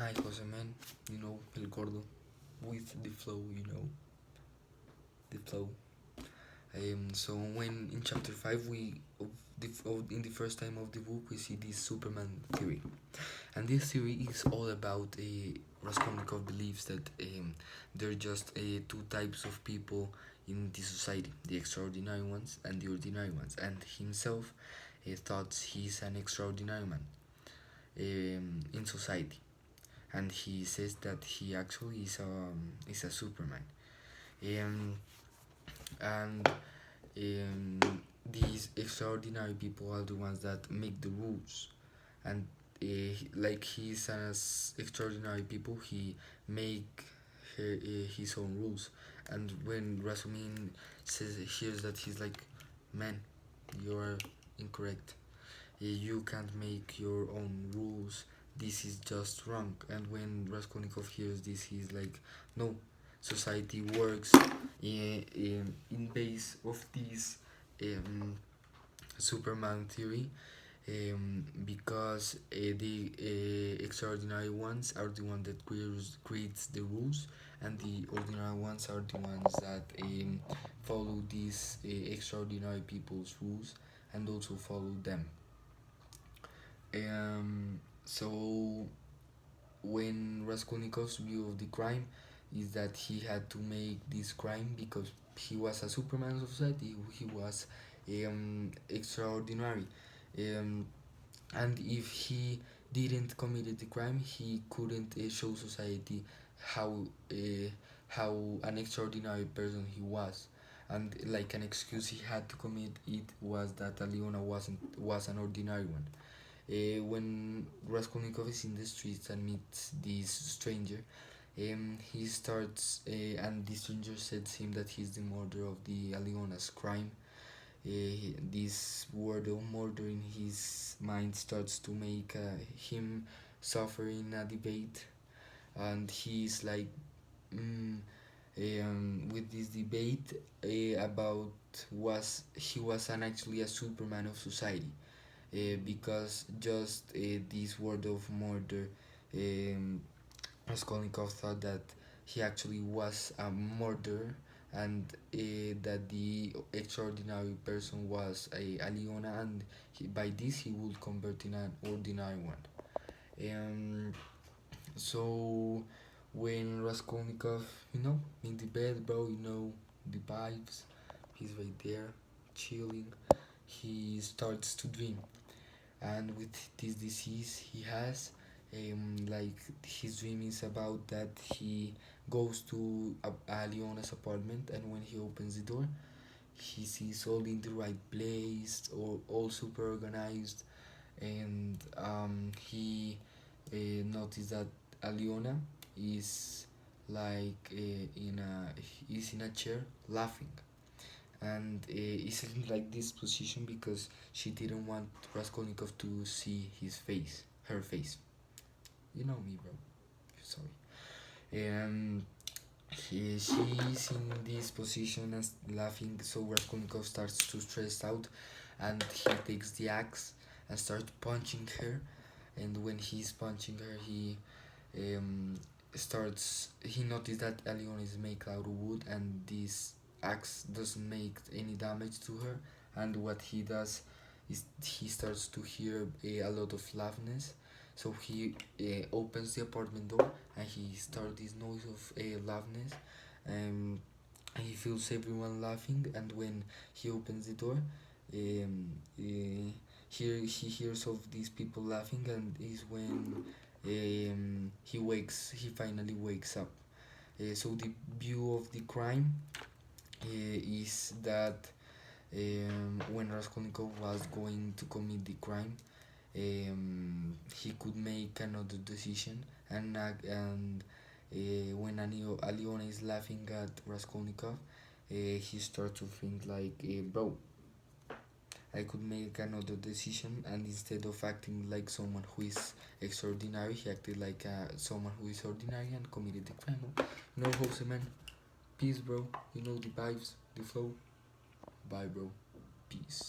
Hi, Jose man. El Gordo with the flow. The flow. So when in chapter five in the first time of the book we see this Superman theory, and this theory is all about Raskolnikov believes that there are just two types of people in the society: the extraordinary ones and the ordinary ones, and himself thought he's an extraordinary man in society, and he says that he actually is a Superman. Um, and these extraordinary people are the ones that make the rules, and like he's as extraordinary people, he make his own rules. And when Razumin hears that, he's like, man, you're incorrect. You can't make your own rules. This is just wrong. And when Raskolnikov hears this, he's like, no, society works in base of this um, Superman theory, because the extraordinary ones are the one that creates the rules, and the ordinary ones are the ones that follow these extraordinary people's rules and also follow them. So when Raskolnikov's view of the crime is that he had to make this crime because he was a Superman of society, he was extraordinary, um, and if he didn't commit the crime, he couldn't show society how uh, how an extraordinary person he was. And like an excuse he had to commit it was that Aliona was an ordinary one. When Raskolnikov is in the streets and meets this stranger, he starts, and the stranger says him that he's the murderer of the Aliona's crime. This word of murder in his mind starts to make him suffer in a debate, and he's like, mm, with this debate about was he was an actually a Superman of society, because just this word of murder, um, Raskolnikov thought that he actually was a murderer, and that the extraordinary person was a Aliona, and by this he would convert in an ordinary one. So when Raskolnikov, in the bed, bro, the vibes, he's right there, chilling. He starts to dream, and with this disease he has, like his dream is about that he goes to Aliona's apartment, and when he opens the door, he sees all in the right place, or all super organized, and he noticed that Aliona is like is in a chair laughing, and it's in like this position because she didn't want Raskolnikov to see her face. You know me, bro. Sorry. She's in this position as laughing, so Raskolnikov starts to stress out, and he takes the axe and starts punching her. And when he's punching her, um, he noticed that Alion is made out of wood, and this axe doesn't make any damage to her. And what he does is he starts to hear a lot of loudness, so he opens the apartment door, and he starts this noise of loudness. um, he feels everyone laughing, and when he opens the door, here he hears of these people laughing, and is when he finally wakes up. So the view of the crime is that when Raskolnikov was going to commit the crime, he could make another decision, and when Aliona is laughing at Raskolnikov, he starts to think like, bro, I could make another decision, and instead of acting like someone who is extraordinary, he acted like someone who is ordinary and committed the crime. Jose man. Peace, bro. The vibes, the flow. Bye, bro. Peace.